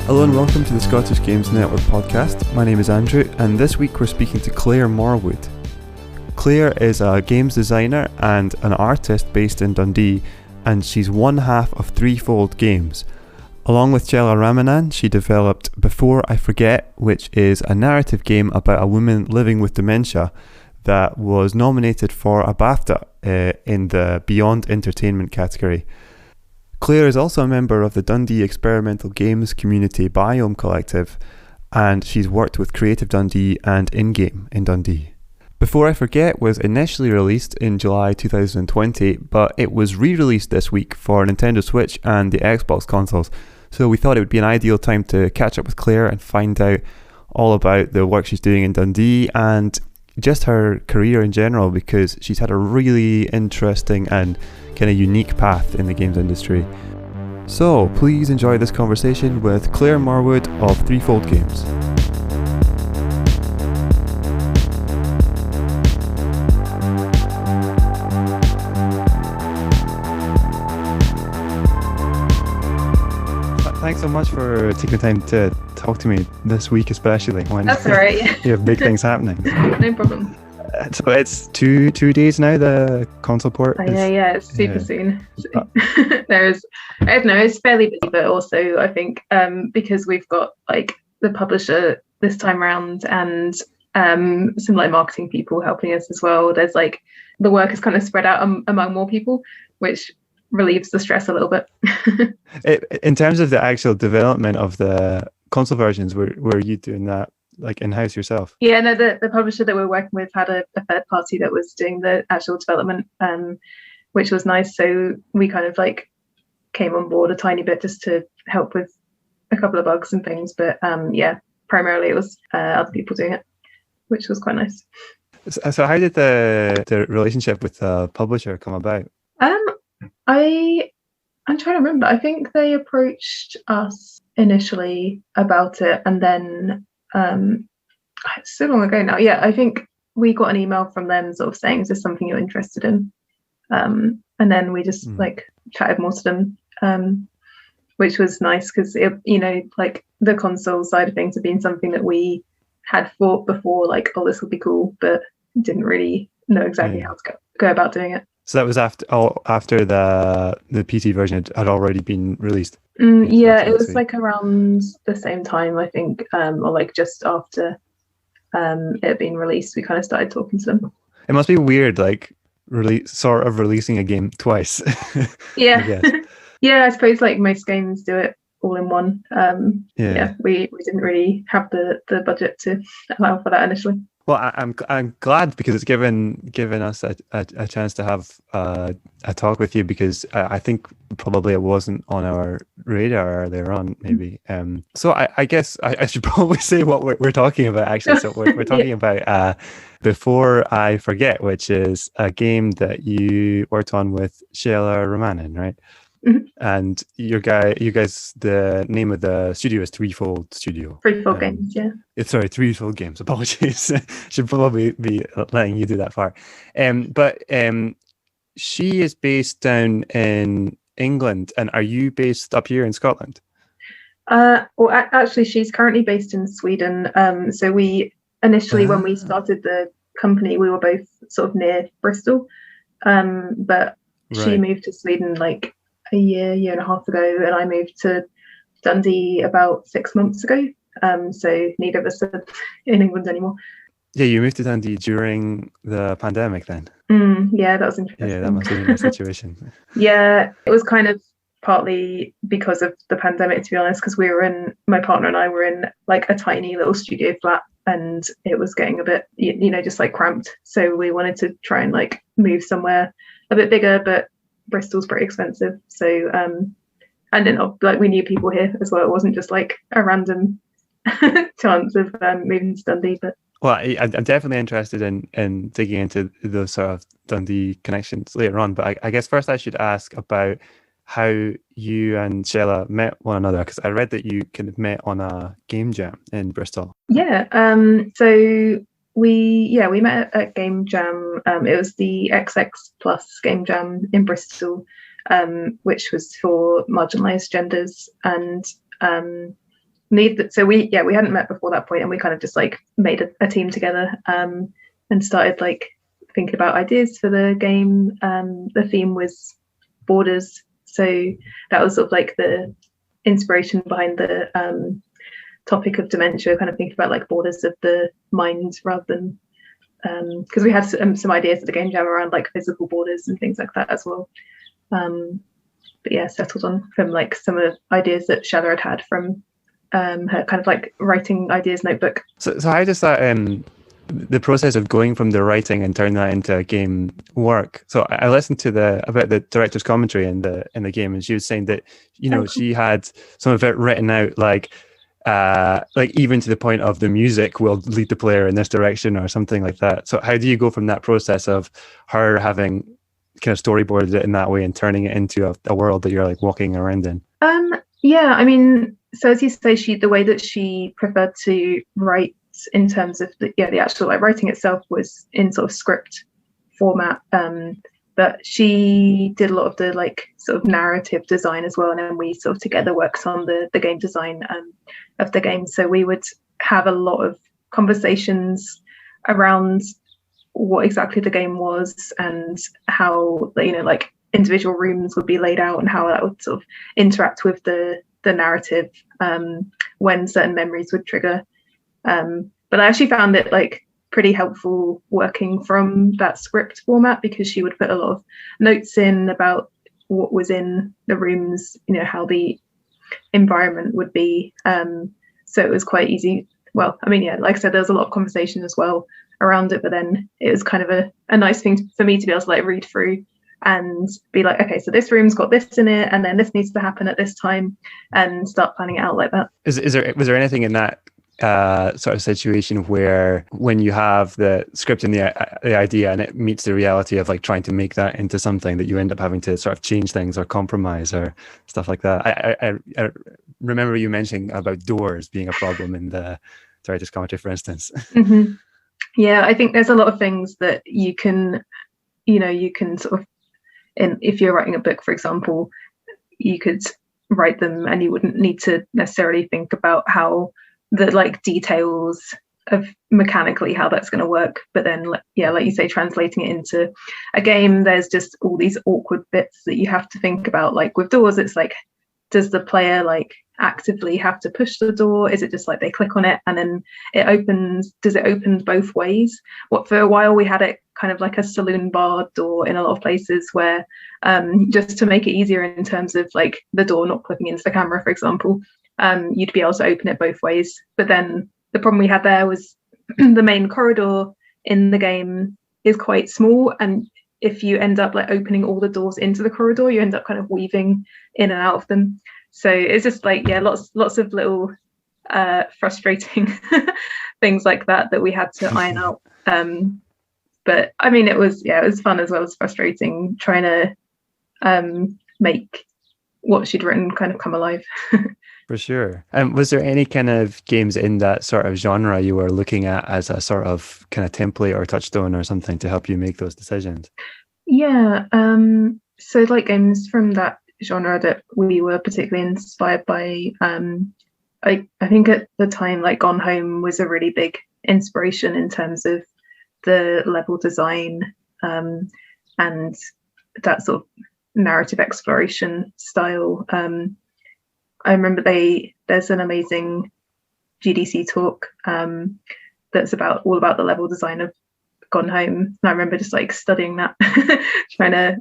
Hello and welcome to the Scottish Games Network podcast. My name is Andrew and this week we're speaking to Claire Morwood. Claire is a games designer and an artist based in Dundee, and she's one half of Threefold Games. Along with Chella Ramanan, she developed Before I Forget, which is a narrative game about a woman living with dementia that was nominated for a BAFTA in the Beyond Entertainment category. Claire is also a member of the Dundee experimental games community Biome Collective, and she's worked with Creative Dundee and InGame in Dundee. Before I Forget was initially released in July 2020, but it was re-released this week for Nintendo Switch and the Xbox consoles, so we thought it would be an ideal time to catch up with Claire and find out all about the work she's doing in Dundee and just her career in general, because she's had a really interesting and kind of unique path in the games industry. So please enjoy this conversation with Claire Morwood of Threefold Games. Thanks so much for taking the time to talk to me this week, especially when That's all right. you have big things happening. No problem. So it's two days now, the console port? Yeah, it's super soon. It's fairly busy, but also I think because we've got like the publisher this time around and some like marketing people helping us as well, there's like the work is kind of spread out among more people, which relieves the stress a little bit. In terms of the actual development of the console versions, were you doing that like in-house yourself? Yeah, no, the publisher that we're working with had a third party that was doing the actual development, which was nice. So we kind of like came on board a tiny bit just to help with a couple of bugs and things. But primarily it was other people doing it, which was quite nice. So how did the relationship with the publisher come about? I'm trying to remember. I think they approached us initially about it, and then it's so long ago now. Yeah, I think we got an email from them sort of saying, is this something you're interested in? And then we just like chatted more to them, which was nice because like the console side of things had been something that we had thought before, like, oh, this would be cool, but didn't really know exactly how to go about doing it. So that was after the PC version had already been released? It was like around the same time, I think, or like just after it had been released, we kind of started talking to them. It must be weird, like releasing a game twice. Yeah. Yeah, I suppose like most games do it all in one. We didn't really have the budget to allow for that initially. Well, I'm glad because it's given us a chance to have a talk with you, because I think probably it wasn't on our radar earlier on, maybe. So I guess I should probably say what we're talking about, actually. So we're talking about Before I Forget, which is a game that you worked on with Chella Ramanan, right? Mm-hmm. And you guys, the name of the studio is Threefold Studio. Threefold Games, yeah. Sorry, Threefold Games. Apologies. Should probably be letting you do that part. But she is based down in England, and are you based up here in Scotland? Actually, she's currently based in Sweden. So we initially, when we started the company, we were both sort of near Bristol, but she moved to Sweden like a year and a half ago, and I moved to Dundee about 6 months ago. So neither of us are in England anymore. Yeah, you moved to Dundee during the pandemic then? Yeah, that was interesting. Yeah, that must have been a situation. Yeah, it was kind of partly because of the pandemic, to be honest, because my partner and I were in like a tiny little studio flat, and it was getting a bit, just like cramped. So we wanted to try and like move somewhere a bit bigger, but Bristol's pretty expensive, so and then like we knew people here as well. It wasn't just like a random chance of moving to Dundee. But well, I'm definitely interested in digging into those sort of Dundee connections later on. But I guess first I should ask about how you and Chella met one another, because I read that you kind of met on a game jam in Bristol. Yeah. So we met at Game Jam. It was the XX Plus Game Jam in Bristol, which was for marginalised genders, and so we hadn't met before that point, and we kind of just like made a team together and started like thinking about ideas for the game. The theme was borders, so that was sort of like the inspiration behind the topic of dementia, kind of thinking about like borders of the mind rather than because we had some ideas at the game jam around like physical borders and things like that as well. But yeah, settled on from like some of the ideas that Chella had from her kind of like writing ideas notebook. So how does that the process of going from the writing and turning that into a game work? So I listened to about the director's commentary in the game, and she was saying that she had some of it written out like even to the point of the music will lead the player in this direction or something like that. So how do you go from that process of her having kind of storyboarded it in that way and turning it into a world that you're like walking around in? Yeah, I mean, so as you say, the way that she preferred to write in terms of the actual like writing itself was in sort of script format, but she did a lot of the like sort of narrative design as well, and then we sort of together worked on the game design of the game. So we would have a lot of conversations around what exactly the game was and how like individual rooms would be laid out and how that would sort of interact with the narrative when certain memories would trigger. But I actually found it like pretty helpful working from that script format, because she would put a lot of notes in about what was in the rooms, how the environment would be. So it was quite easy. Well, I mean, yeah, like I said, there was a lot of conversation as well around it, but then it was kind of a nice thing for me to be able to like read through and be like, okay, so this room's got this in it, and then this needs to happen at this time, and start planning it out like that. Was there anything in that sort of situation where when you have the script and the idea and it meets the reality of like trying to make that into something, that you end up having to sort of change things or compromise or stuff like that? I remember you mentioning about doors being a problem in the director's commentary, for instance. Mm-hmm. Yeah, I think there's a lot of things that you can sort of, if you're writing a book, for example, you could write them and you wouldn't need to necessarily think about how the like details of mechanically how that's going to work. But then, yeah, like you say, translating it into a game, there's just all these awkward bits that you have to think about. Like with doors, it's like, does the player like actively have to push the door? Is it just like they click on it and then it opens? Does it open both ways? What, for a while we had it kind of like a saloon bar door in a lot of places, where just to make it easier in terms of like the door not clipping into the camera, for example, you'd be able to open it both ways. But then the problem we had there was the main corridor in the game is quite small, and if you end up like opening all the doors into the corridor, you end up kind of weaving in and out of them. So it's just like, yeah, lots of little frustrating things like that we had to iron out. But I mean, it was fun as well as frustrating, trying to make what she'd written kind of come alive. For sure. Was there any kind of games in that sort of genre you were looking at as a sort of kind of template or touchstone or something to help you make those decisions? Yeah. So like games from that genre that we were particularly inspired by, I think at the time, like Gone Home was a really big inspiration in terms of the level design and that sort of narrative exploration style. I remember there's an amazing GDC talk that's all about the level design of Gone Home, and I remember just like studying that, trying to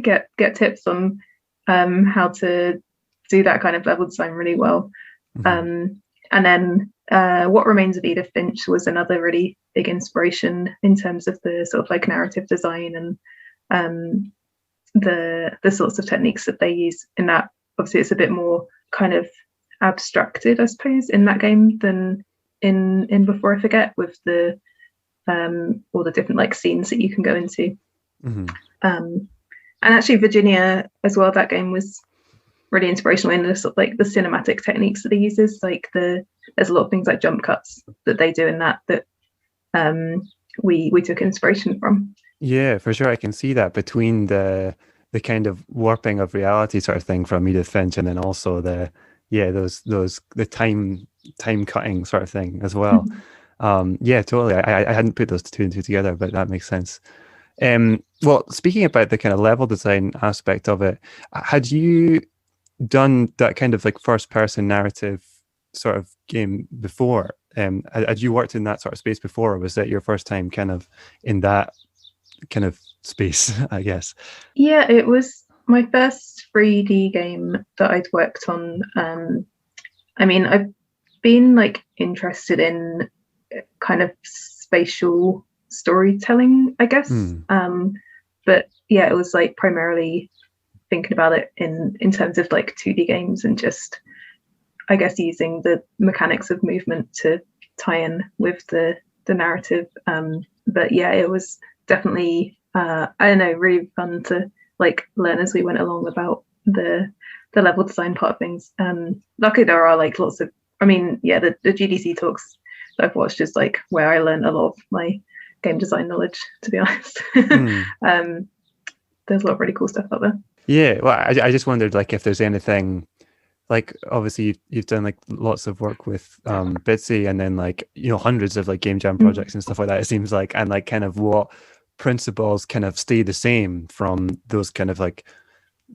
get tips on how to do that kind of level design really well. Mm-hmm. And then What Remains of Edith Finch was another really big inspiration in terms of the sort of like narrative design and the sorts of techniques that they use in that. Obviously, it's a bit more kind of abstracted, I suppose, in that game than in Before I Forget, with the all the different like scenes that you can go into. Mm-hmm. And actually, Virginia as well. That game was really inspirational in the sort of like the cinematic techniques that he uses. Like there's a lot of things like jump cuts that they do in that we took inspiration from. Yeah, for sure. I can see that between the kind of warping of reality sort of thing from Edith Finch, and then also the yeah, the time cutting sort of thing as well. Yeah, totally. I hadn't put those two and two together, but that makes sense. Well, speaking about the kind of level design aspect of it, had you done that kind of like first person narrative sort of game before? Had you worked in that sort of space before, or was that your first time kind of in that kind of space, I guess? Yeah, it was my first 3D game that I'd worked on. I mean, I've been like interested in kind of spatial storytelling, I guess. But yeah, it was like primarily thinking about it in terms of like 2D games and just, I guess, using the mechanics of movement to tie in with the narrative. But yeah, it was definitely I don't know, really fun to like learn as we went along about the level design part of things. Luckily there are like lots of, I mean, yeah, the GDC talks that I've watched is like where I learned a lot of my game design knowledge, to be honest. There's a lot of really cool stuff out there. Yeah, well, I just wondered like if there's anything, like obviously you've done like lots of work with Bitsy, and then like, you know, hundreds of like game jam projects and stuff like that, it seems like, and like kind of what principles kind of stay the same from those kind of like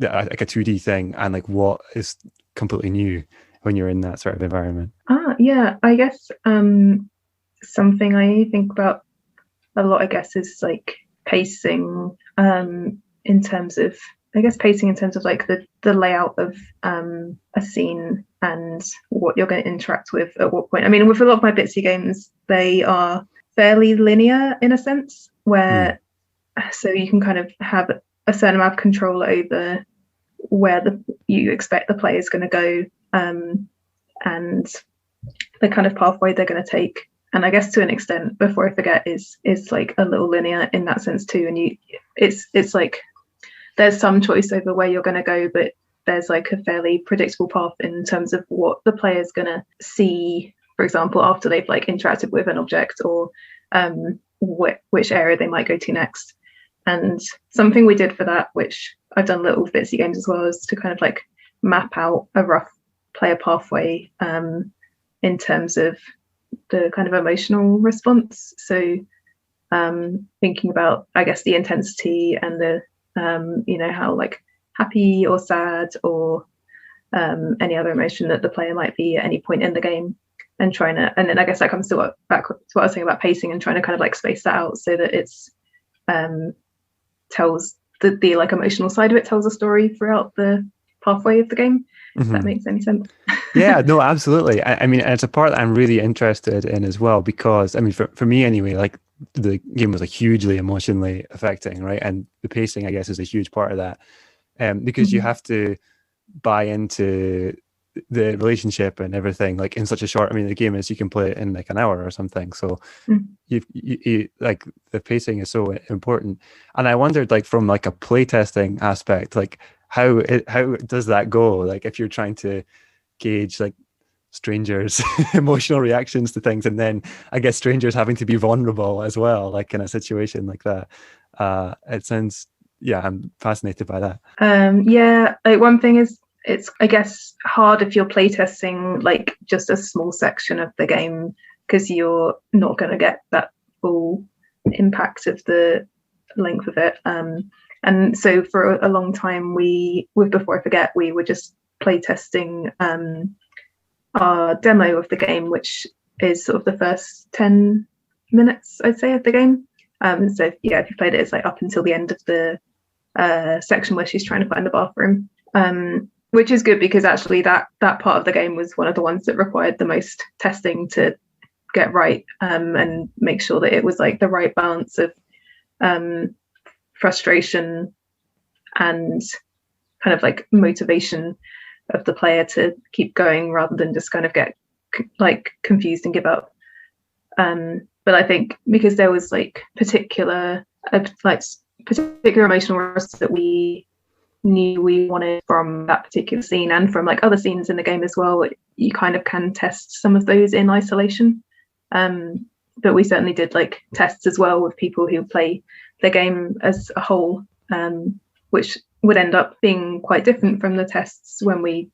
a 2D thing, and like what is completely new when you're in that sort of environment. Yeah, I guess something I think about a lot, I guess, is like pacing, in terms of, I guess, pacing in terms of like the layout of a scene and what you're going to interact with at what point. I mean, with a lot of my Bitsy games, they are fairly linear in a sense, where so you can kind of have a certain amount of control over where you expect the player is going to go, and the kind of pathway they're going to take. And I guess to an extent, Before I Forget is like a little linear in that sense too. And it's like there's some choice over where you're going to go, but there's like a fairly predictable path in terms of what the player is going to see, for example, after they've like interacted with an object, or which area they might go to next. And something we did for that, which I've done little Bitsy games as well, is to kind of like map out a rough player pathway in terms of the kind of emotional response. So thinking about, I guess, the intensity and the you know, how like happy or sad or any other emotion that the player might be at any point in the game, and trying to, and then I guess that comes to back to what I was saying about pacing, and trying to kind of like space that out so that it's tells the like emotional side of it tells a story throughout the pathway of the game. If that makes any sense. Yeah, no, absolutely. I mean, and it's a part that I'm really interested in as well, because I mean, for me anyway, like the game was like hugely emotionally affecting, right? And the pacing, I guess, is a huge part of that, because you have to buy into the relationship and everything like in such a short, I mean, the game is, you can play it in like an hour or something, so you like the pacing is so important. And I wondered, like, from like a playtesting aspect, like how does that go, like if you're trying to gauge like strangers emotional reactions to things, and then I guess strangers having to be vulnerable as well, like in a situation like that. It sounds, yeah, I'm fascinated by that. Yeah, like one thing is, it's, I guess, hard if you're playtesting like just a small section of the game, because you're not going to get that full impact of the length of it. And so for a long time, with Before I Forget, we were just playtesting our demo of the game, which is sort of the first 10 minutes, I'd say, of the game. So yeah, if you played it, it's like up until the end of the section where she's trying to find the bathroom, which is good, because actually that part of the game was one of the ones that required the most testing to get right, and make sure that it was like the right balance of frustration and kind of like motivation of the player to keep going, rather than just kind of get like confused and give up. But I think because there was like particular emotional risks that we knew we wanted from that particular scene, and from like other scenes in the game as well, you kind of can test some of those in isolation. But we certainly did like tests as well with people who play the game as a whole, which would end up being quite different from the tests when we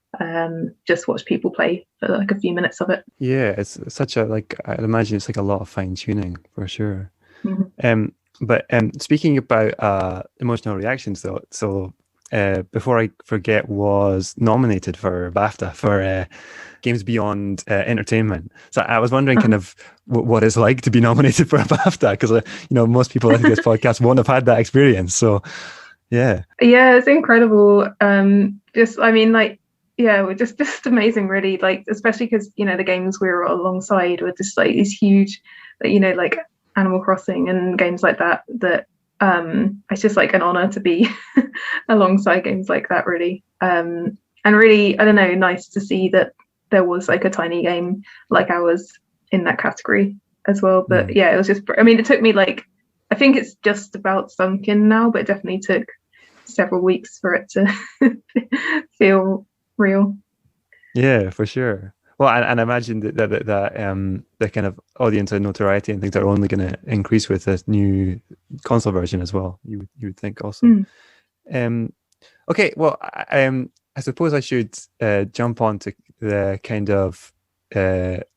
just watch people play for like a few minutes of it. Yeah, it's such a, like, I'd imagine it's like a lot of fine tuning for sure. Mm-hmm. But speaking about emotional reactions, though, so before I forget, was nominated for BAFTA for Games Beyond Entertainment. So I was wondering kind of what it's like to be nominated for a BAFTA, because most people listening to this podcast won't have had that experience. So yeah, it's incredible. We're just amazing, really. Like, especially because the games we were alongside were just like these huge, like Animal Crossing and games like that. It's just like an honor to be alongside games like that, really. And really, I don't know, nice to see that there was like a tiny game like ours in that category as well. But yeah, it was just, it took me like, I think it's just about sunk in now, but it definitely took several weeks for it to feel real. Yeah, for sure. Well, and I imagine that the kind of audience and notoriety and things are only going to increase with this new console version as well. You would think also. Okay, well, I suppose I should jump on to the kind of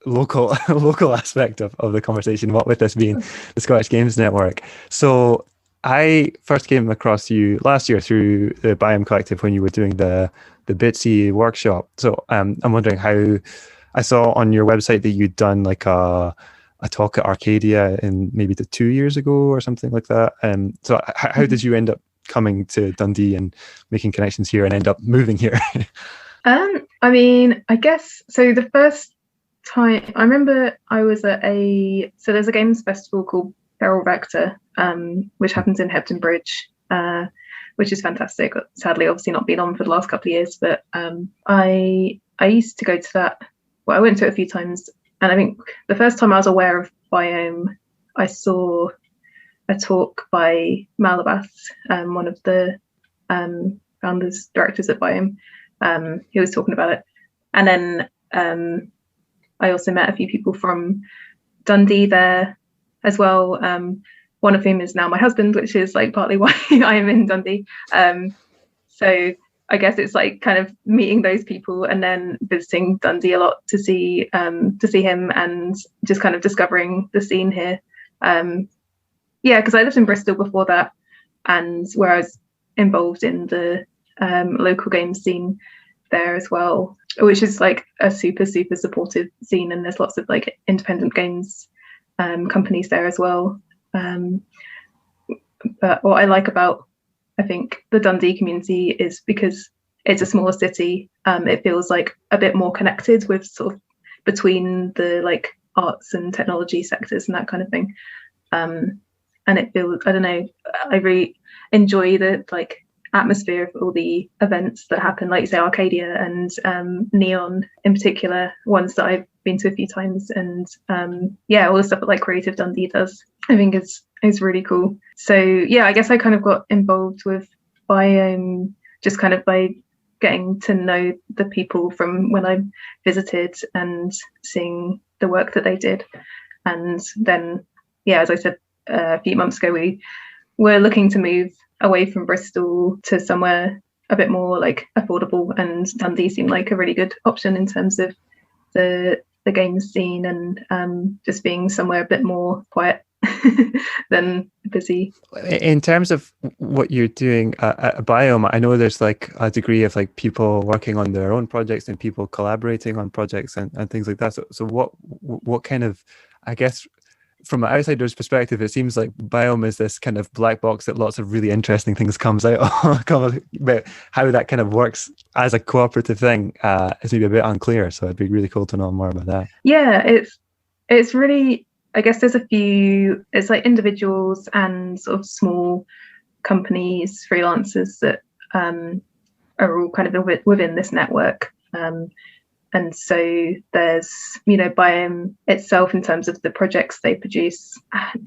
local aspect of the conversation. What with this being the Scottish Games Network, so I first came across you last year through the Biome Collective when you were doing the Bitsy Workshop. So I'm wondering how, I saw on your website that you'd done like a talk at Arcadia in maybe 2 years ago or something like that. So how did you end up coming to Dundee and making connections here and end up moving here? I guess so. The first time I remember I was at there's a games festival called Feral Vector, which happens in Hebden Bridge, which is fantastic. Sadly, obviously not been on for the last couple of years, but I used to go to that. Well, I went to it a few times, and I think the first time I was aware of Biome, I saw a talk by Malabas, one of the founders, directors at Biome. He was talking about it, and then I also met a few people from Dundee there as well. One of whom is now my husband, which is like partly why I am in Dundee. So I guess it's like kind of meeting those people and then visiting Dundee a lot to see him and just kind of discovering the scene here. Because I lived in Bristol before that, and where I was involved in the local games scene there as well, which is like a super supportive scene, and there's lots of like independent games companies there as well. But what I like about, I think, the Dundee community is because it's a smaller city, it feels like a bit more connected with sort of between the like arts and technology sectors and that kind of thing. And it feels, I don't know, I really enjoy the like atmosphere of all the events that happen, like say Arcadia and Neon in particular, ones that I've been to a few times, and all the stuff that like Creative Dundee does, I think is really cool. So yeah, I guess I kind of got involved with Biome just kind of by getting to know the people from when I visited and seeing the work that they did. And then as I said a few months ago, we were looking to move away from Bristol to somewhere a bit more like affordable, and Dundee seemed like a really good option in terms of the games scene and just being somewhere a bit more quiet than busy. In terms of what you're doing at Biome, I know there's like a degree of like people working on their own projects and people collaborating on projects and things like that. So what kind of, I guess, from an outsider's perspective, it seems like Biome is this kind of black box that lots of really interesting things comes out of. But how that kind of works as a cooperative thing is maybe a bit unclear. So it'd be really cool to know more about that. Yeah, it's really, I guess there's a few, it's like individuals and sort of small companies, freelancers that are all kind of within this network. And so there's, Biome itself, in terms of the projects they produce,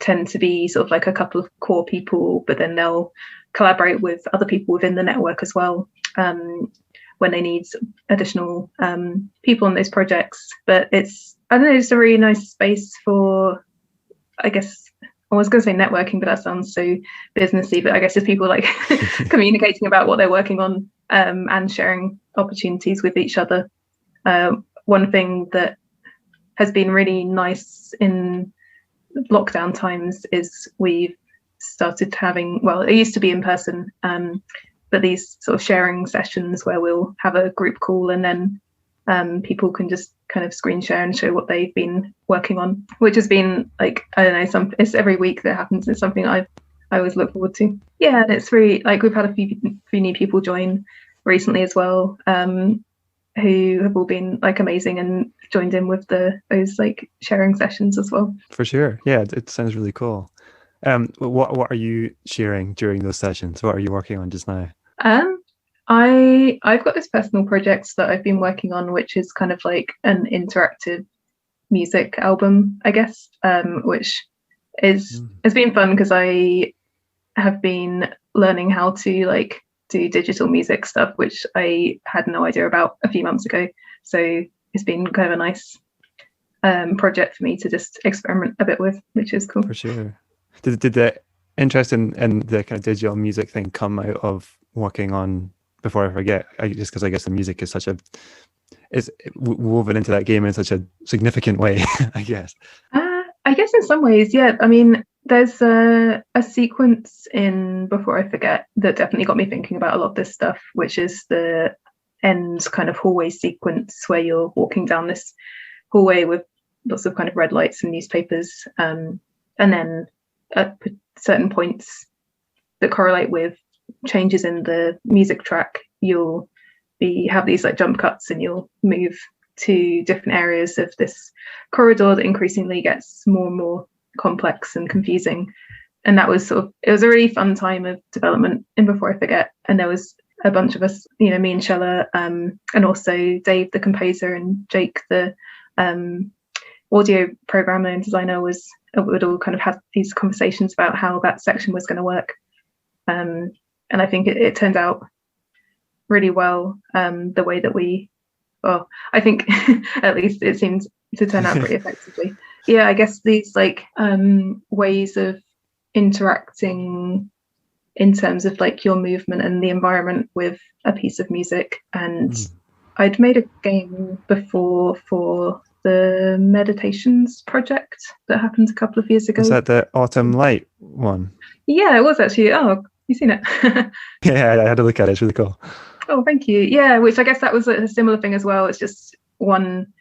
tend to be sort of like a couple of core people, but then they'll collaborate with other people within the network as well when they need additional people on those projects. But it's, I don't know, it's a really nice space for, I guess, I was going to say networking, but that sounds so businessy. But I guess it's people like communicating about what they're working on and sharing opportunities with each other. One thing that has been really nice in lockdown times is we've started having, well, it used to be in person, but these sort of sharing sessions where we'll have a group call and then people can just kind of screen share and show what they've been working on, which has been like, I don't know, it's every week that happens. It's something I always look forward to. Yeah, and it's really like we've had a few new people join recently as well, who have all been like amazing and joined in with those like sharing sessions as well. For sure. Yeah, it sounds really cool. What are you sharing during those sessions? What are you working on just now? I've got this personal project that I've been working on, which is kind of like an interactive music album, I guess, which has been fun because I have been learning how to like do digital music stuff, which I had no idea about a few months ago. So it's been kind of a nice project for me to just experiment a bit with, which is cool. For sure. Did the interest in the kind of digital music thing come out of working on Before I Forget? Just because I guess the music is is woven into that game in such a significant way, I guess. I guess in some ways, yeah. I mean, there's a sequence in Before I Forget that definitely got me thinking about a lot of this stuff, which is the end kind of hallway sequence where you're walking down this hallway with lots of kind of red lights and newspapers, and then at certain points that correlate with changes in the music track, you'll have these like jump cuts and you'll move to different areas of this corridor that increasingly gets more and more complex and confusing. And that was it was a really fun time of development in Before I Forget. And there was a bunch of us, you know, me and Chella, and also Dave, the composer, and Jake, the audio programmer and designer, would all kind of have these conversations about how that section was going to work. And I think it turned out really well, the way that I think at least it seems to turn out pretty effectively. Yeah, I guess these like ways of interacting in terms of like your movement and the environment with a piece of music. And I'd made a game before for the Meditations project that happened a couple of years ago. Was that the Autumn Light one? Yeah, it was actually. Oh, you've seen it? Yeah, I had to look at it. It's really cool. Oh, thank you. Yeah, which I guess that was a similar thing as well. It's just one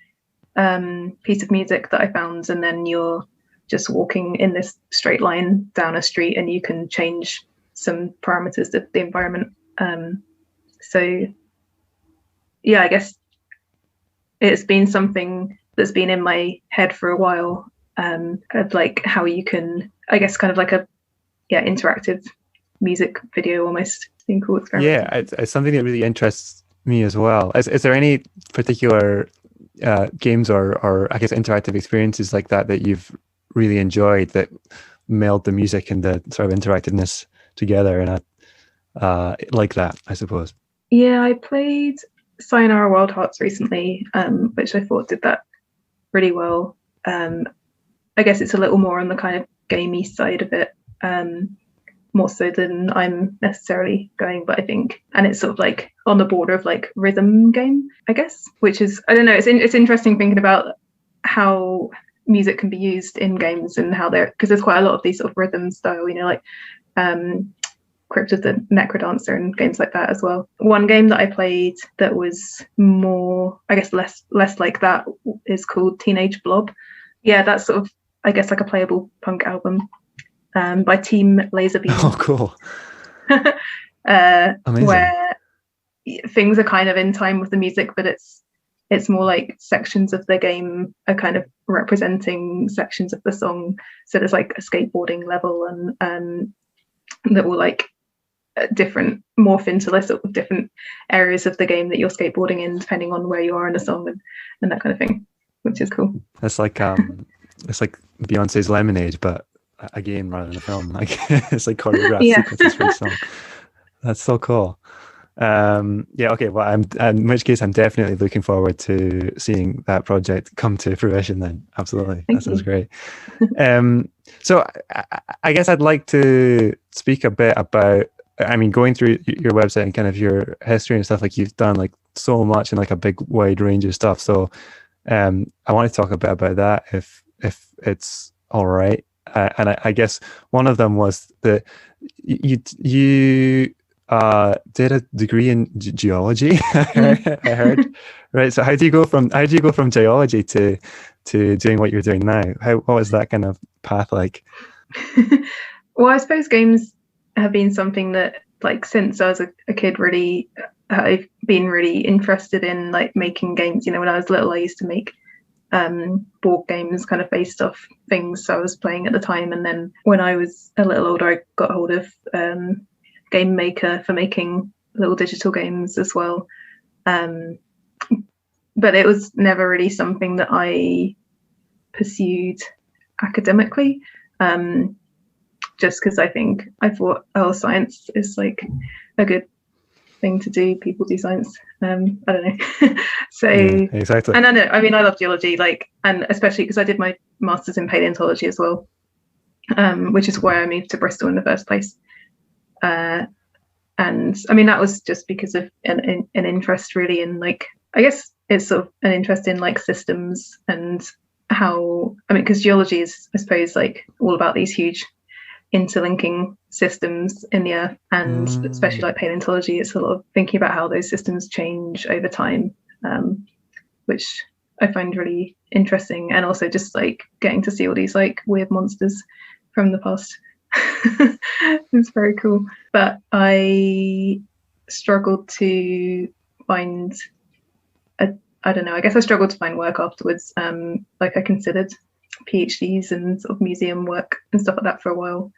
piece of music that I found, and then you're just walking in this straight line down a street and you can change some parameters of the environment. So yeah, I guess it's been something that's been in my head for a while, of like how you can, I guess, kind of like interactive music video almost. Cool experiment. Yeah, it's something that really interests me as well. Is there any particular games or I guess interactive experiences like that you've really enjoyed that meld the music and the sort of interactiveness together and like that, I suppose? Yeah, I played Sayonara Wild Hearts recently, which I thought did that really well. I guess it's a little more on the kind of gamey side of it, more so than I'm necessarily going, but I think, and it's sort of like on the border of like rhythm game, I guess, which is, I don't know, it's interesting thinking about how music can be used in games and how because there's quite a lot of these sort of rhythm style, you know, like Crypt of the Necrodancer and games like that as well. One game that I played that was more, I guess, less like that is called Teenage Blob. Yeah, that's sort of, I guess, like a playable punk album. By Team Laserbeam. Oh, cool. Where things are kind of in time with the music, but it's more like sections of the game are kind of representing sections of the song. So there's like a skateboarding level and that will like different morph into like sort of different areas of the game that you're skateboarding in, depending on where you are in the song and that kind of thing, which is cool. It's like Beyonce's Lemonade, but a game rather than a film. Like it's like choreographed sequences for a song. That's so cool. Okay, well, in which case I'm definitely looking forward to seeing that project come to fruition then. Absolutely. That sounds great. So I guess I'd like to speak a bit about, I mean, going through your website and kind of your history and stuff, like you've done like so much and like a big wide range of stuff. So I want to talk a bit about that if it's all right. And I guess one of them was that you did a degree in geology. I heard, right? So how do you go from geology to doing what you're doing now? What was that kind of path like? Well, I suppose games have been something that, like, since I was a kid, really, I've been really interested in, like, making games. You know, when I was little, I used to make board games kind of based off things I was playing at the time. And then when I was a little older, I got hold of Game Maker for making little digital games as well. But it was never really something that I pursued academically, just because I thought, oh, science is like a good thing to do. People do science. I don't know. So yeah, exactly. And I mean, I love geology, like, and especially because I did my master's in paleontology as well, which is why I moved to Bristol in the first place. And I mean, that was just because of an interest really in, like, I guess it's sort of an interest in like systems and how, I mean, because geology is, I suppose, like all about these huge interlinking systems in the earth, and especially like paleontology, it's a lot of thinking about how those systems change over time, which I find really interesting, and also just like getting to see all these like weird monsters from the past. It's very cool. But I struggled to find I don't know, I guess I struggled to find work afterwards. Like I considered PhDs and sort of museum work and stuff like that for a while,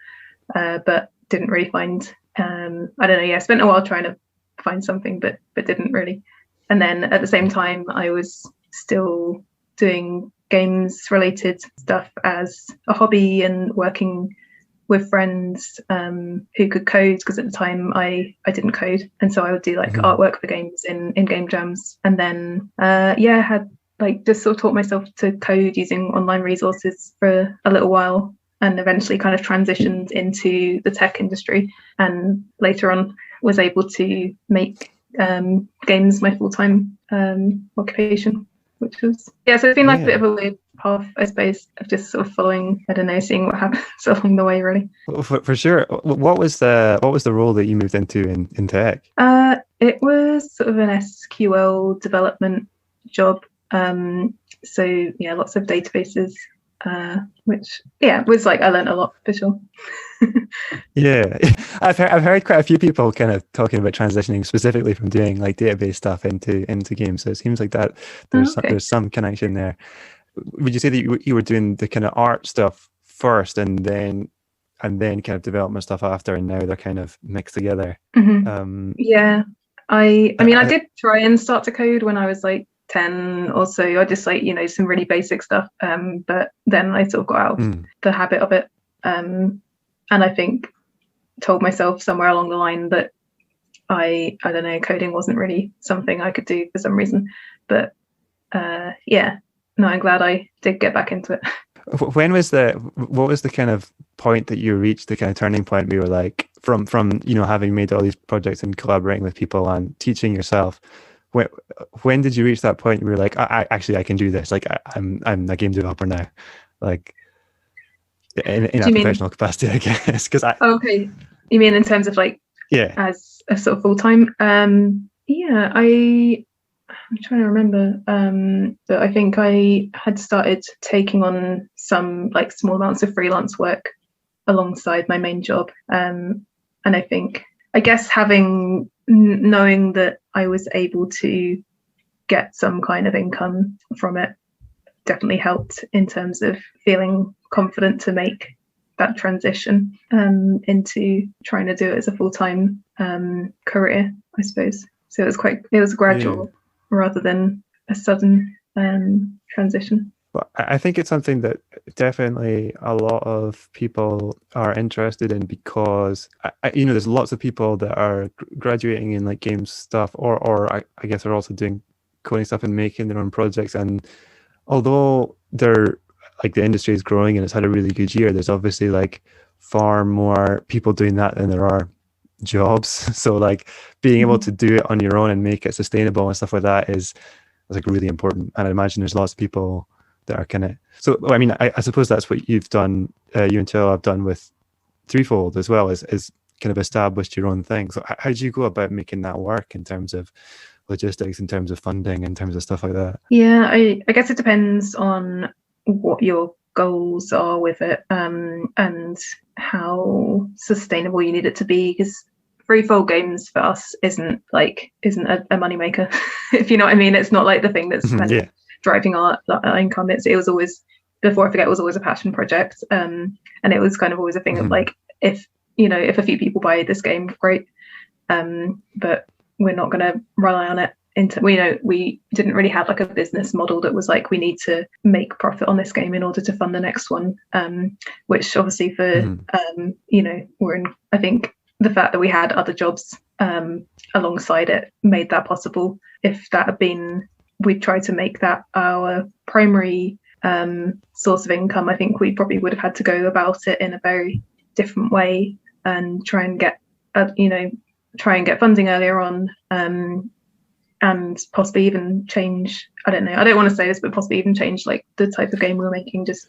but didn't really find, I don't know, yeah, spent a while trying to find something, but didn't really. And then at the same time, I was still doing games related stuff as a hobby and working with friends who could code, because at the time I didn't code, and so I would do like artwork for games in game jams. And then had like just sort of taught myself to code using online resources for a little while, and eventually kind of transitioned into the tech industry, and later on was able to make games my full-time occupation, which was, so it's been like a bit of a weird path, I suppose, of just sort of following, I don't know, seeing what happens along the way, really. For sure. What was the role that you moved into in tech? It was sort of an SQL development job. So yeah, lots of databases, which was like, I learned a lot for sure. Yeah, I've heard quite a few people kind of talking about transitioning specifically from doing like database stuff into games. So it seems like that there's some connection there. Would you say that you were doing the kind of art stuff first and then kind of development stuff after, and now they're kind of mixed together? Yeah, I mean, I did try and start to code when I was like 10 or so. I just like, you know, some really basic stuff, but then I sort of got out of the habit of it, and I think told myself somewhere along the line that I don't know, coding wasn't really something I could do for some reason. But no, I'm glad I did get back into it. What was the kind of point that you reached, the kind of turning point where you were like, from you know, having made all these projects and collaborating with people and teaching yourself, when did you reach that point where you're like, I can do this, like I'm a game developer now, like in a professional capacity, I guess? Because okay, you mean in terms of like as a sort of full-time? I'm trying to remember, but I think I had started taking on some like small amounts of freelance work alongside my main job, and I guess knowing that I was able to get some kind of income from it definitely helped in terms of feeling confident to make that transition into trying to do it as a full-time career, I suppose. So it was gradual rather than a sudden transition. Well, I think it's something that definitely a lot of people are interested in, because you know, there's lots of people that are graduating in like games stuff, or I guess are also doing coding stuff and making their own projects. And although they're like the industry is growing and it's had a really good year, there's obviously like far more people doing that than there are jobs. So like being able to do it on your own and make it sustainable and stuff like that is like really important. And I imagine there's lots of people that are kind of, so I mean, I suppose that's what you've done, you and Chella have done with Threefold as well, is kind of established your own thing. So how do you go about making that work in terms of logistics, in terms of funding, in terms of stuff like that? Yeah, I guess it depends on what your goals are with it, and how sustainable you need it to be, because Threefold Games for us isn't a moneymaker, if you know what I mean. It's not like the thing that's kind of driving our income. It was always, before I forget, it was always a passion project, and it was kind of always a thing of like, if a few people buy this game, great, but we're not going to rely on it. We didn't really have like a business model that was like, we need to make profit on this game in order to fund the next one, which obviously for we're in, I think the fact that we had other jobs alongside it made that possible. If that had been, we'd tried to make that our primary source of income, I think we probably would have had to go about it in a very different way and try and get funding earlier on, and possibly even change, I don't know, I don't want to say this, but possibly even change like the type of game we were making. Just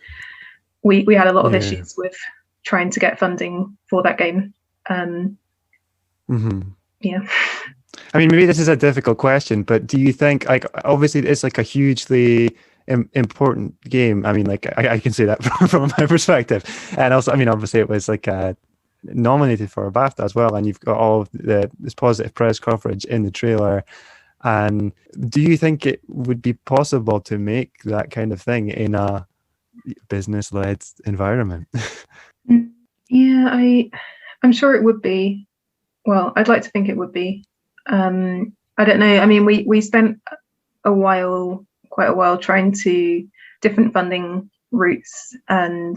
we had a lot of issues with trying to get funding for that game. Yeah. I mean, maybe this is a difficult question, but do you think, like, obviously it's like a hugely important game. I mean, like, I can say that from my perspective. And also, I mean, obviously it was like nominated for a BAFTA as well, and you've got all of this positive press coverage in the trailer. And do you think it would be possible to make that kind of thing in a business-led environment? Yeah, I'm sure it would be. Well, I'd like to think it would be. I don't know. I mean, we spent quite a while trying to different funding routes, and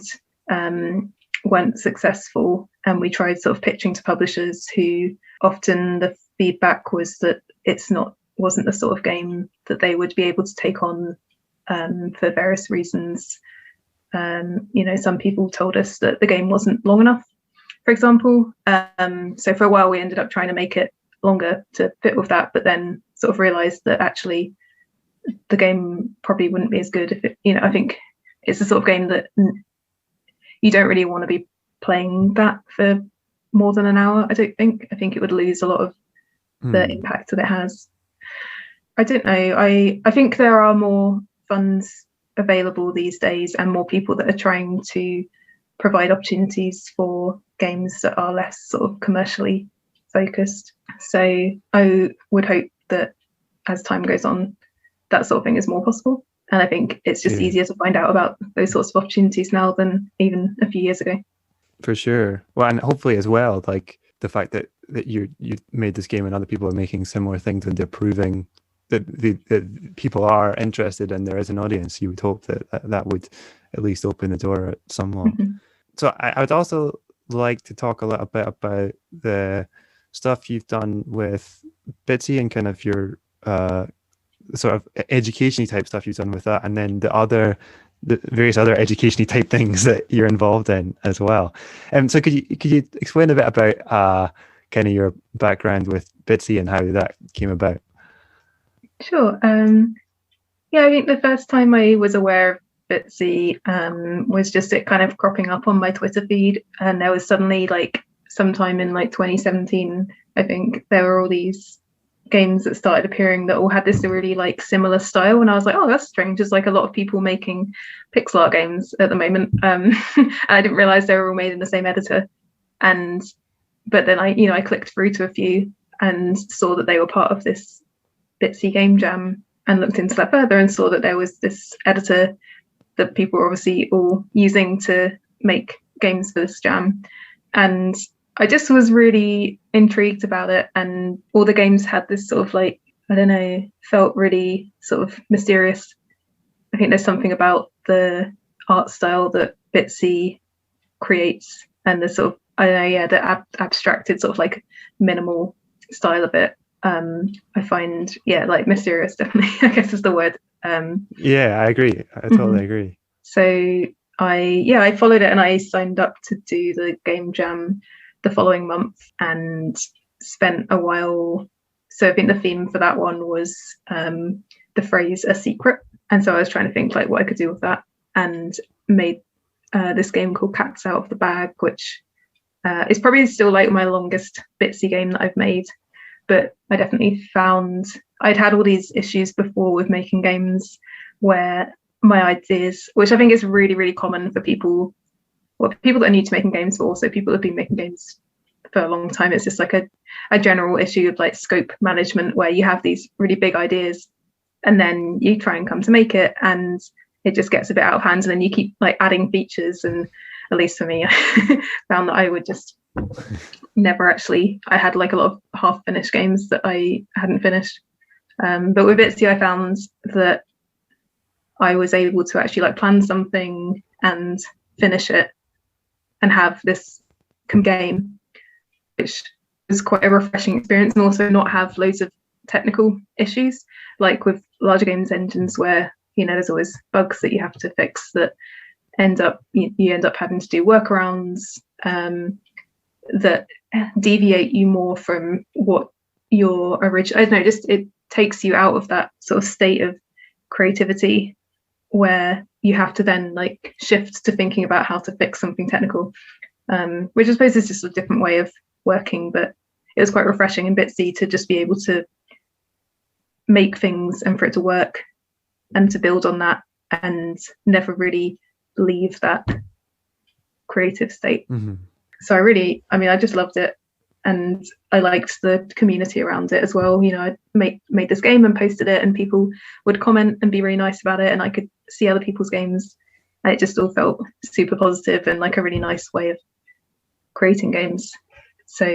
weren't successful. And we tried sort of pitching to publishers, who often the feedback was that wasn't the sort of game that they would be able to take on, for various reasons. Some people told us that the game wasn't long enough, for example. So for a while we ended up trying to make it longer to fit with that, but then sort of realized that actually the game probably wouldn't be as good if it, I think it's the sort of game that you don't really want to be playing that for more than an hour. I think it would lose a lot of the impact that it has. I don't know. I think there are more funds available these days, and more people that are trying to provide opportunities for games that are less sort of commercially focused. So I would hope that as time goes on, that sort of thing is more possible. And I think it's just easier to find out about those sorts of opportunities now than even a few years ago. For sure. Well, and hopefully as well, like the fact that you made this game and other people are making similar things, and they're proving that that people are interested and there is an audience, you would hope that would at least open the door somewhat. So I would also like to talk a little bit about the stuff you've done with Bitsy and kind of your sort of education-y type stuff you've done with that, and then the various other education-y type things that you're involved in as well. So could you explain a bit about kind of your background with Bitsy and how that came about? Sure. Yeah, I think the first time I was aware of Bitsy was just it kind of cropping up on my Twitter feed, and there was suddenly, like, sometime in like 2017, I think, there were all these games that started appearing that all had this really like similar style, and I was like, oh, that's strange. There's like a lot of people making pixel art games at the moment, and I didn't realize they were all made in the same editor. But then I clicked through to a few and saw that they were part of this Bitsy game jam, and looked into that further and saw that there was this editor that people were obviously all using to make games for this jam. And I just was really intrigued about it, and all the games had this sort of like, I don't know, felt really sort of mysterious. I think there's something about the art style that Bitsy creates, and the sort of, I don't know, yeah, the abstracted sort of like minimal style of it. I find, yeah, like mysterious, definitely, I guess is the word. Yeah, I agree. I totally agree. So I followed it, and I signed up to do the game jam the following month and spent a while. So I think the theme for that one was the phrase "a secret," and so I was trying to think like what I could do with that, and made this game called Cats Out of the Bag, which is probably still like my longest Bitsy game that I've made. But I definitely found I'd had all these issues before with making games where my ideas, which I think is really, really common for people that are new to making games, but also people that have been making games for a long time. It's just like a general issue of like scope management, where you have these really big ideas and then you try and come to make it, and it just gets a bit out of hand, and then you keep like adding features. And at least for me, I found that I would just never actually, I had like a lot of half finished games that I hadn't finished. But with Bitsy, I found that I was able to actually like plan something and finish it and have this game, which was quite a refreshing experience, and also not have loads of technical issues like with larger games engines, where there's always bugs that you have to fix that you end up having to do workarounds that deviate you more from what your original, I don't know, just it takes you out of that sort of state of creativity where you have to then like shift to thinking about how to fix something technical, which I suppose is just a different way of working. But it was quite refreshing in Bitsy to just be able to make things and for it to work and to build on that and never really leave that creative state. Mm-hmm. So I just loved it, and I liked the community around it as well. I made this game and posted it, and people would comment and be really nice about it, and I could see other people's games, and it just all felt super positive and like a really nice way of creating games. So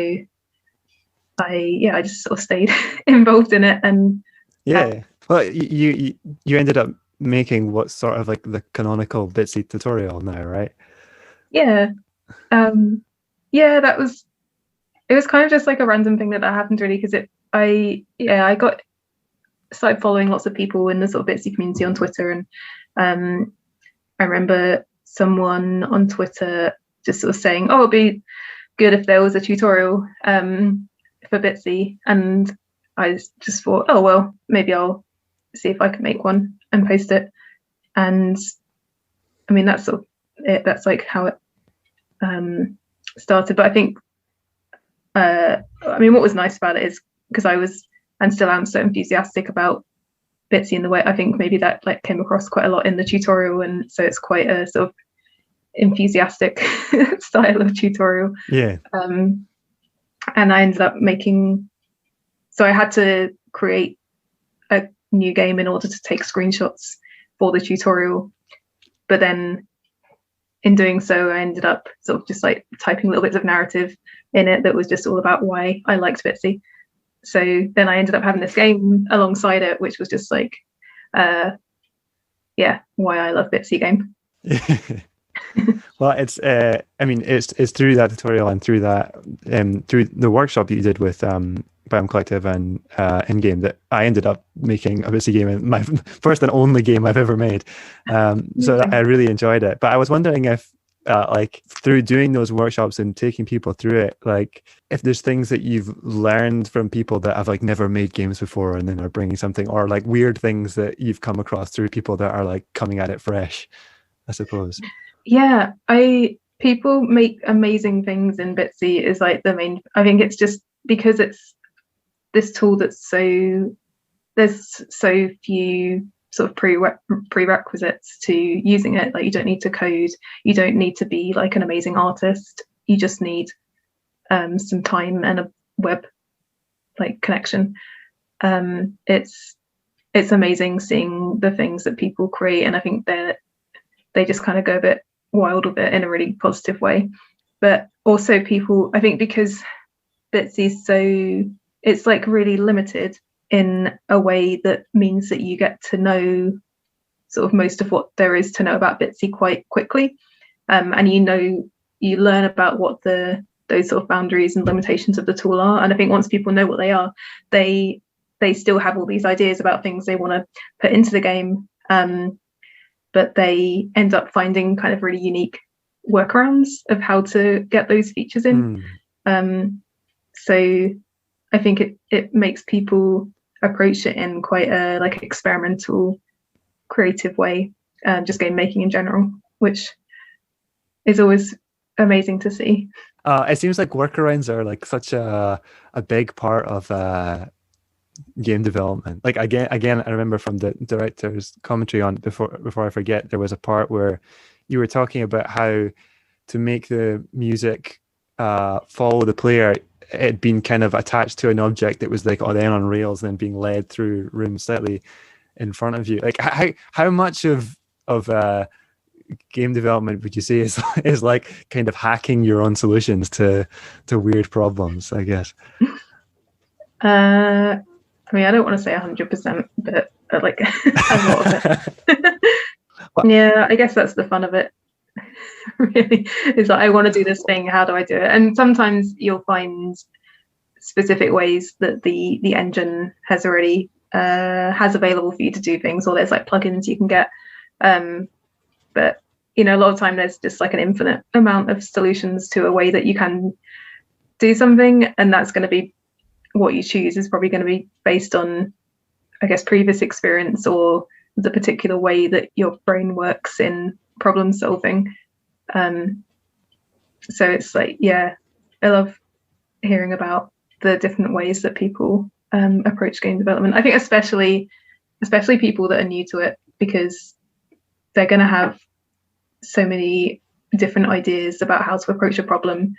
I just sort of stayed involved in it. And well, you ended up making what's sort of like the canonical Bitsy tutorial now, right? It was kind of just like a random thing that happened, really, because I started following lots of people in the sort of Bitsy community on Twitter, and I remember someone on Twitter just sort of saying, "Oh, it'd be good if there was a tutorial for Bitsy," and I just thought, "Oh well, maybe I'll see if I can make one and post it." And I mean, that's sort of it. That's like how it started. But I think what was nice about it is because I was and still am so enthusiastic about Bitsy in the way, I think maybe that like came across quite a lot in the tutorial, and so it's quite a sort of enthusiastic style of tutorial. And I ended up so I had to create a new game in order to take screenshots for the tutorial, but then in doing so, I ended up sort of just like typing little bits of narrative in it that was just all about why I liked Bitsy. So then I ended up having this game alongside it, which was just like, why I love Bitsy game. Well, it's it's through that tutorial and through that through the workshop that you did with Biome Collective and in-game that I ended up making a Bitsy game, my first and only game I've ever made. So I really enjoyed it. But I was wondering if like through doing those workshops and taking people through it, like if there's things that you've learned from people that have like never made games before and then are bringing something, or like weird things that you've come across through people that are like coming at it fresh, I suppose. Yeah, people make amazing things in Bitsy is like the main. I think it's just because it's this tool that's there's so few sort of prerequisites to using it. Like you don't need to code, you don't need to be like an amazing artist, you just need some time and a web like connection. It's amazing seeing the things that people create, and I think they just kind of go a bit wild with it in a really positive way. But also people, I think because Bitsy's it's like really limited in a way that means that you get to know sort of most of what there is to know about Bitsy quite quickly, and you learn about what those sort of boundaries and limitations of the tool are. And I think once people know what they are, they still have all these ideas about things they want to put into the game, but they end up finding kind of really unique workarounds of how to get those features in. So I think it makes people approach it in quite a like experimental, creative way, just game making in general, which is always amazing to see. It seems like workarounds are like such a big part of game development. Like again, I remember from the director's commentary on before I forget, there was a part where you were talking about how to make the music follow the player. It had been kind of attached to an object that was like then on rails and then being led through rooms slightly in front of you. Like how much of game development would you say is like kind of hacking your own solutions to weird problems, I guess? I mean, I don't want to say 100%, but like a lot of it. Yeah, I guess that's the fun of it. Really, is like I want to do this thing. How do I do it? And sometimes you'll find specific ways that the engine has already has available for you to do things, or there's like plugins you can get. But you know, a lot of time there's just like an infinite amount of solutions to a way that you can do something, and that's going to be what you choose is probably going to be based on, I guess, previous experience or the particular way that your brain works in problem solving. So it's like, yeah, I love hearing about the different ways that people approach game development. I think especially people that are new to it, because they're going to have so many different ideas about how to approach a problem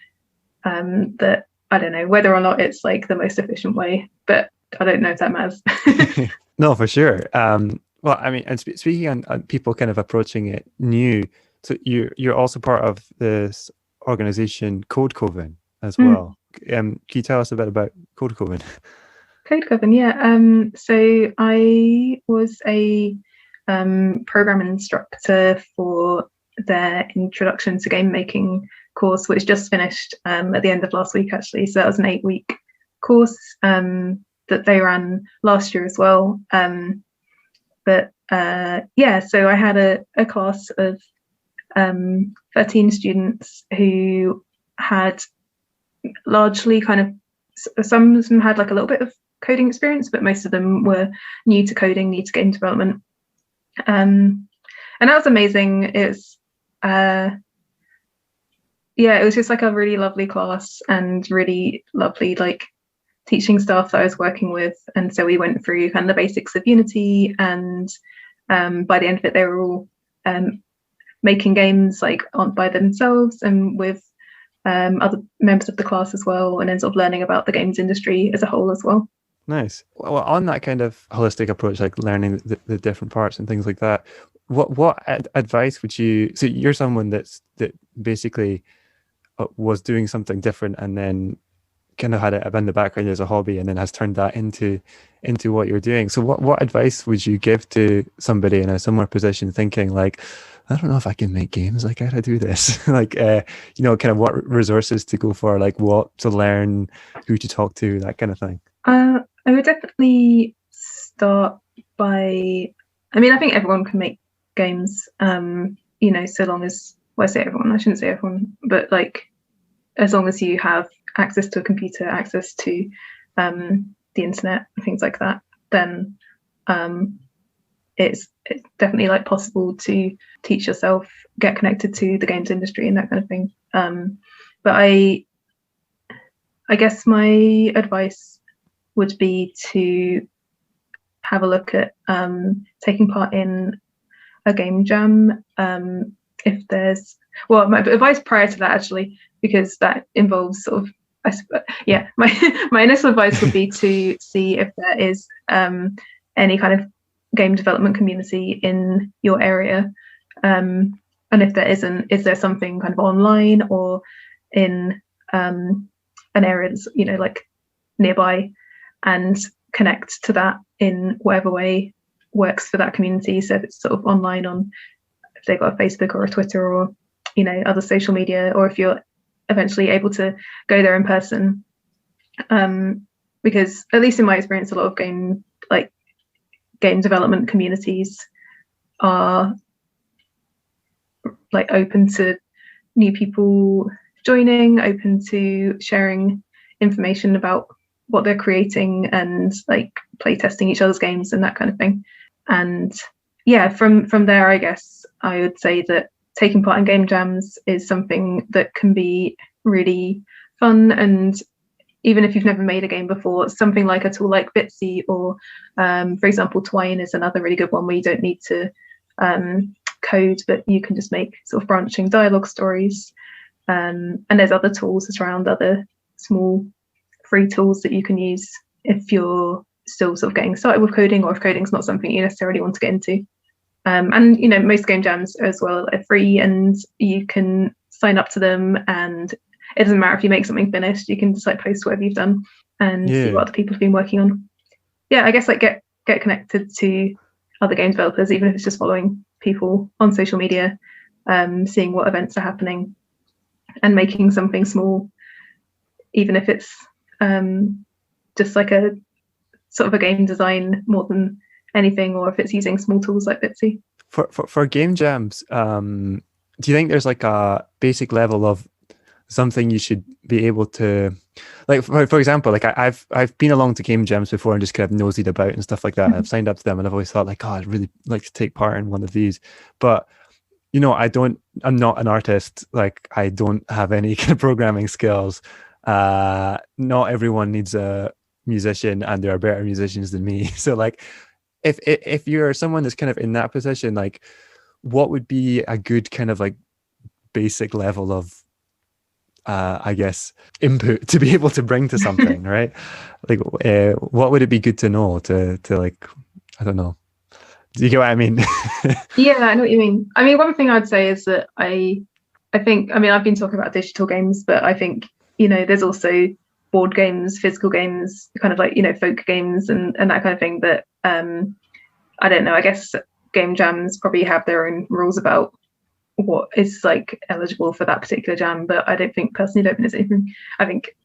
that I don't know whether or not it's like the most efficient way, but I don't know if that matters. No, for sure. Well, I mean, and speaking on people kind of approaching it new, so you're also part of this organization Code Coven as well. Can you tell us a bit about Code Coven? Code Coven, yeah. So I was a program instructor for their Introduction to Game Making course, which just finished at the end of last week, actually. So that was an 8-week course that they ran last year as well. But yeah, so I had a class of 13 students who had largely kind of, some of them had like a little bit of coding experience, but most of them were new to coding, new to game development. And that was amazing. It's yeah, it was just like a really lovely class and really lovely like teaching staff that I was working with. And so we went through kind of the basics of Unity, and by the end of it, they were all making games like by themselves and with other members of the class as well, and then sort of learning about the games industry as a whole as well. Nice. Well, on that kind of holistic approach, like learning the different parts and things like that, what advice would you? So you're someone that basically was doing something different and then kind of had it in the background as a hobby, and then has turned that into what you're doing. So what advice would you give to somebody in a similar position, thinking like, I don't know if I can make games, like how do I do this? Like, you know, kind of what resources to go for, like what to learn, who to talk to, that kind of thing. I would definitely start by, I mean, I think everyone can make games, you know, so long as, well, I say everyone, I shouldn't say everyone, but like, as long as you have access to a computer, access to the internet, things like that, then it's definitely like possible to teach yourself, get connected to the games industry and that kind of thing. But I guess my advice would be to have a look at taking part in a game jam. If there's, well, my advice prior to that actually, because that involves sort of, yeah, my initial advice would be to see if there is any kind of game development community in your area, and if there isn't, is there something kind of online or in an area that's, you know, like nearby, and connect to that in whatever way works for that community. So if it's sort of online on, if they've got a Facebook or a Twitter or, you know, other social media, or if you're eventually able to go there in person, because at least in my experience, a lot of game development communities are like open to new people joining, open to sharing information about what they're creating and like playtesting each other's games and that kind of thing. And yeah, from there, I guess I would say that taking part in game jams is something that can be really fun. And even if you've never made a game before, something like a tool like Bitsy or, for example, Twine is another really good one where you don't need to code, but you can just make sort of branching dialogue stories. And there's other tools around, other small free tools that you can use if you're still sort of getting started with coding, or if coding's not something you necessarily want to get into. And you know, most game jams as well are free, and you can sign up to them, and it doesn't matter if you make something finished, you can just like post whatever you've done and see what other people have been working on. Yeah, I guess like get connected to other game developers, even if it's just following people on social media, seeing what events are happening and making something small, even if it's just like a sort of a game design more than anything, or if it's using small tools like Bitsy. For game jams, do you think there's like a basic level of something you should be able to, like for example, like I've been along to game jams before and just kind of nosed about and stuff like that. I've signed up to them and I've always thought like, oh, I'd really like to take part in one of these, but you know, I'm not an artist. Like I don't have any kind of programming skills. Not everyone needs a musician, and there are better musicians than me. So like if you're someone that's kind of in that position, like what would be a good kind of like basic level of I guess input to be able to bring to something, right? Like what would it be good to know to like, I don't know. Do you get what I mean? Yeah, I know what you mean. I mean, one thing I'd say is that I think, I mean, I've been talking about digital games, but I think, you know, there's also board games, physical games, kind of like, you know, folk games and that kind of thing that, I don't know, I guess game jams probably have their own rules about what is like eligible for that particular jam, but I don't think there's anything. I think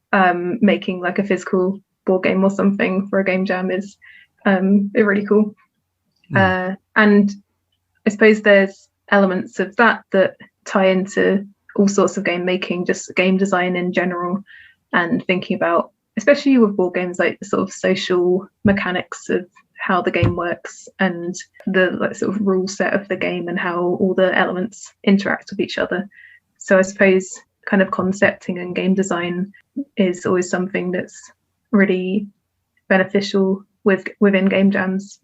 making like a physical board game or something for a game jam is really cool. And I suppose there's elements of that tie into all sorts of game making, just game design in general, and thinking about, especially with board games, like the sort of social mechanics of how the game works and the like sort of rule set of the game and how all the elements interact with each other. So I suppose kind of concepting and game design is always something that's really beneficial within game jams.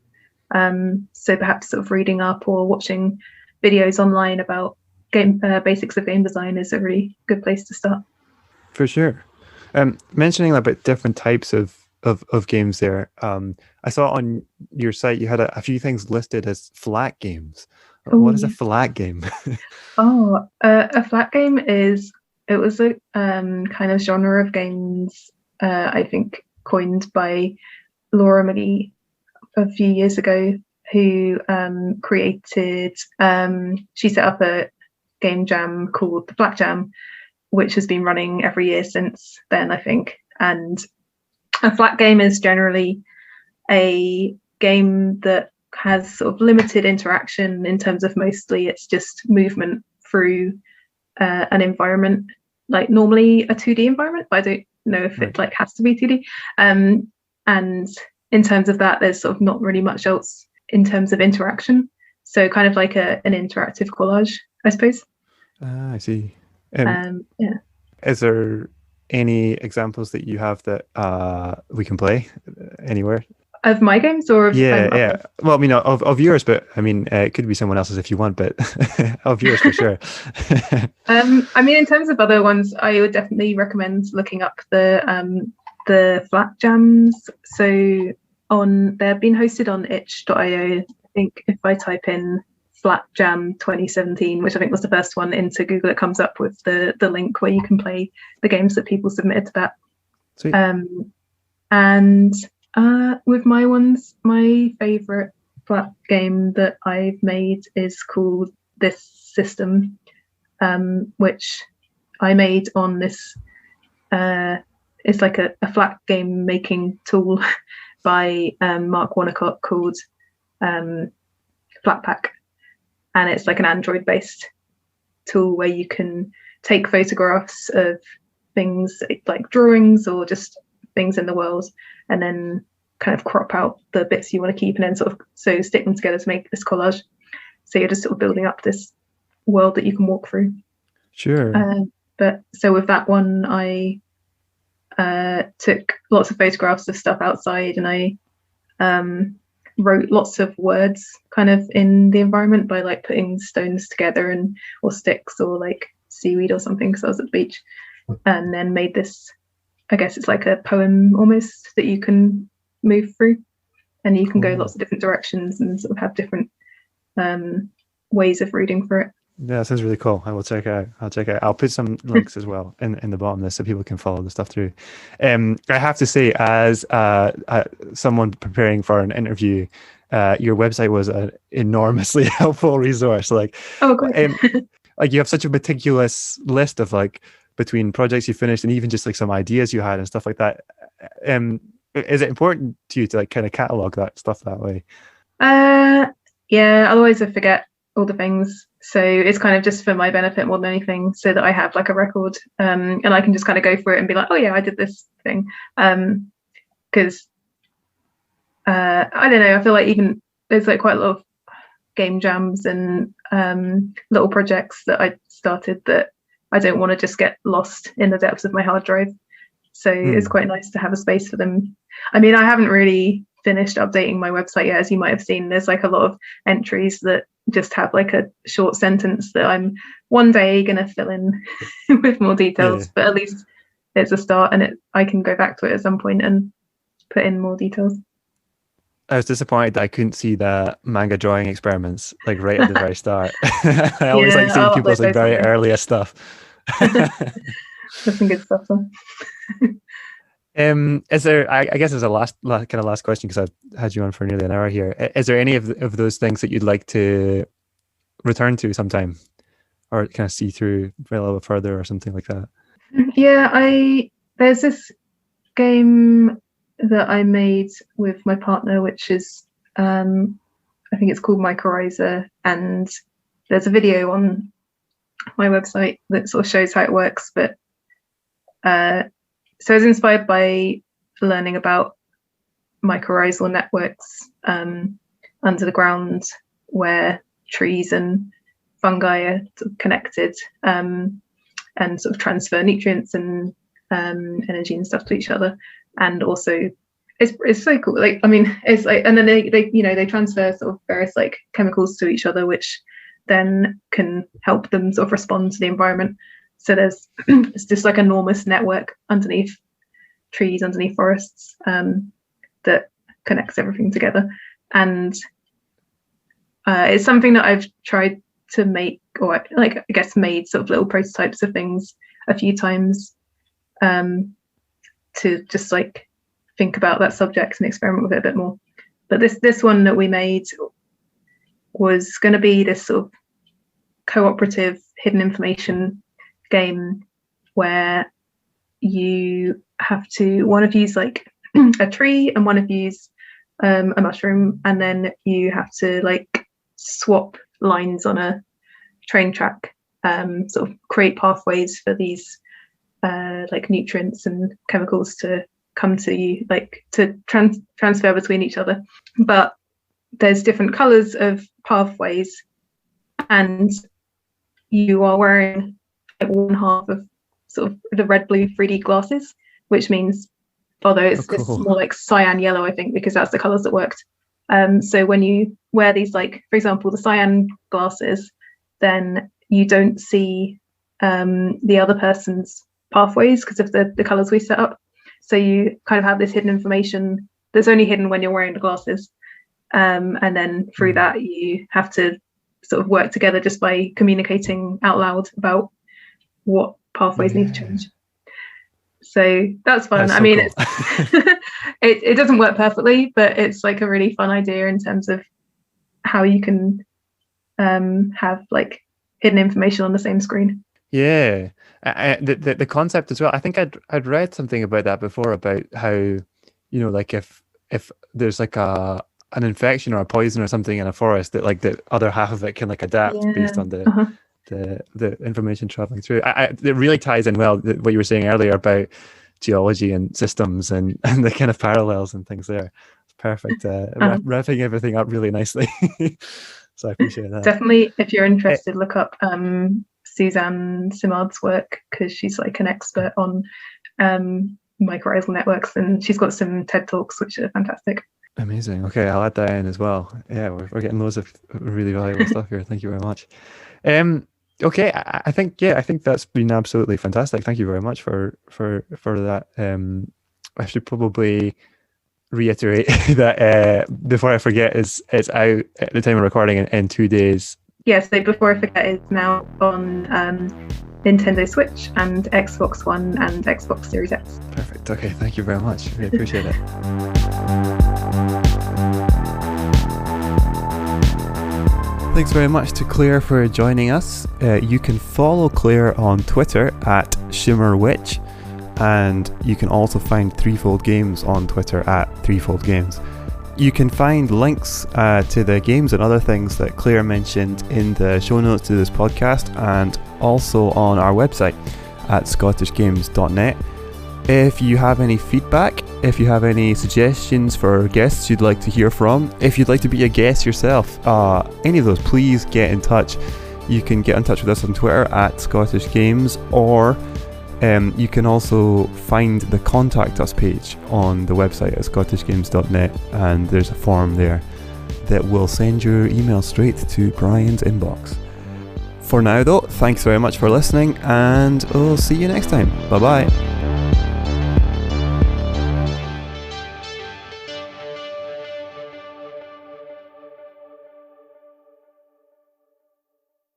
So perhaps sort of reading up or watching videos online about game basics of game design is a really good place to start. For sure. Mentioning about different types of games there, I saw on your site you had a few things listed as flat games. What is a flat game? A flat game was a kind of genre of games I think coined by Laura McGee a few years ago, who created, she set up a game jam called the Flat Jam, which has been running every year since then, I think. And a flat game is generally a game that has sort of limited interaction in terms of mostly it's just movement through an environment, like normally a 2D environment, but I don't know if it like has to be 2D. And in terms of that, there's sort of not really much else in terms of interaction. So kind of like an interactive collage, I suppose. I see. Yeah. Is there any examples that you have that we can play anywhere? Of my games or of yeah. Well, I mean, of yours, but I mean, it could be someone else's if you want, but of yours for sure. I mean, in terms of other ones, I would definitely recommend looking up the flat jams. So they're being hosted on itch.io. I think if I type in Flat Jam 2017, which I think was the first one, into Google, it comes up with the link where you can play the games that people submitted to that. Sweet. And with my ones, my favorite flat game that I've made is called This System, which I made on this it's like a flat game making tool by Mark Wonnacott called Flatpak. And it's like an Android based tool where you can take photographs of things like drawings or just things in the world, and then kind of crop out the bits you want to keep and then sort of stick them together to make this collage. So you're just sort of building up this world that you can walk through. Sure. But so with that one, I took lots of photographs of stuff outside, and I wrote lots of words kind of in the environment by like putting stones together or sticks or like seaweed or something, because I was at the beach, and then made this, I guess it's like a poem almost that you can move through, and you can go lots of different directions and sort of have different ways of reading through it. Yeah, that sounds really cool. I will check it out. I'll put some links as well in the bottom of this so people can follow the stuff through. I have to say, as someone preparing for an interview, your website was an enormously helpful resource. Like, like you have such a meticulous list of like between projects you finished and even just like some ideas you had and stuff like that. Is it important to you to like kind of catalog that stuff that way? Yeah, otherwise I forget all the things. So it's kind of just for my benefit more than anything, so that I have like a record, and I can just kind of go through it and be like, oh yeah, I did this thing. Because I don't know, I feel like even there's like quite a lot of game jams and little projects that I started that I don't want to just get lost in the depths of my hard drive. So it's quite nice to have a space for them. I mean, I haven't really finished updating my website yet, as you might have seen. There's like a lot of entries that just have like a short sentence that I'm one day going to fill in with more details, but at least it's a start, and I can go back to it at some point and put in more details. I was disappointed that I couldn't see the manga drawing experiments like right at the very start. I always like seeing people's like very earliest stuff. That's some good stuff then. Is there, I guess as a last question, because I've had you on for nearly an hour here, is there any of those things that you'd like to return to sometime, or kind of see through a little bit further or something like that? Yeah, there's this game that I made with my partner, which is I think it's called Mycorrhizal, and there's a video on my website that sort of shows how it works. But so I was inspired by learning about mycorrhizal networks under the ground, where trees and fungi are sort of connected and sort of transfer nutrients and energy and stuff to each other. And also it's so cool. Like, I mean, it's like, and then they transfer sort of various like chemicals to each other, which then can help them sort of respond to the environment. So there's it's just like enormous network underneath trees, underneath forests, that connects everything together. And it's something that I've tried to make, or like I guess made sort of little prototypes of things a few times, to just like think about that subject and experiment with it a bit more. But this one that we made was going to be this sort of cooperative hidden information game where you have to, one of you's like a tree and one of you's a mushroom, and then you have to like swap lines on a train track, sort of create pathways for these like nutrients and chemicals to come to you, like to transfer between each other. But there's different colors of pathways, and you are wearing like one half of sort of the red blue 3D glasses, which means, although it's more like cyan yellow, I think, because that's the colors that worked. So when you wear these, like for example the cyan glasses, then you don't see the other person's pathways because of the colors we set up. So you kind of have this hidden information that's only hidden when you're wearing the glasses, and then through that you have to sort of work together just by communicating out loud about what pathways need to change. So that's fun. I mean, cool. It doesn't work perfectly, but it's like a really fun idea in terms of how you can have like hidden information on the same screen. Yeah, the concept as well. I think I'd read something about that before, about how, you know, like if there's like an infection or a poison or something in a forest, that like the other half of it can like adapt based on the the information traveling through. It really ties in well what you were saying earlier about geology and systems and the kind of parallels and things there. It's perfect. Wrapping everything up really nicely. So I appreciate that. Definitely, if you're interested, look up Suzanne Simard's work, because she's like an expert on mycorrhizal networks, and she's got some TED Talks which are fantastic. Amazing. Okay, I'll add that in as well. Yeah, we're getting loads of really valuable stuff here. Thank you very much. Okay, I think that's been absolutely fantastic. Thank you very much for that. I should probably reiterate that Before I Forget is out at the time of recording in 2 days. Yeah, so Before I Forget is now on Nintendo Switch and Xbox One and Xbox Series X. Perfect. Okay, thank you very much. Really appreciate it. Thanks very much to Claire for joining us. You can follow Claire on Twitter at ShimmerWitch, and you can also find Threefold Games on Twitter at Threefold Games. You can find links to the games and other things that Claire mentioned in the show notes to this podcast, and also on our website at scottishgames.net. If you have any feedback, if you have any suggestions for guests you'd like to hear from, if you'd like to be a guest yourself, any of those, please get in touch. You can get in touch with us on Twitter at Scottish Games, or you can also find the Contact Us page on the website at scottishgames.net, and there's a form there that will send your email straight to Brian's inbox. For now though, thanks very much for listening, and we'll see you next time. Bye bye.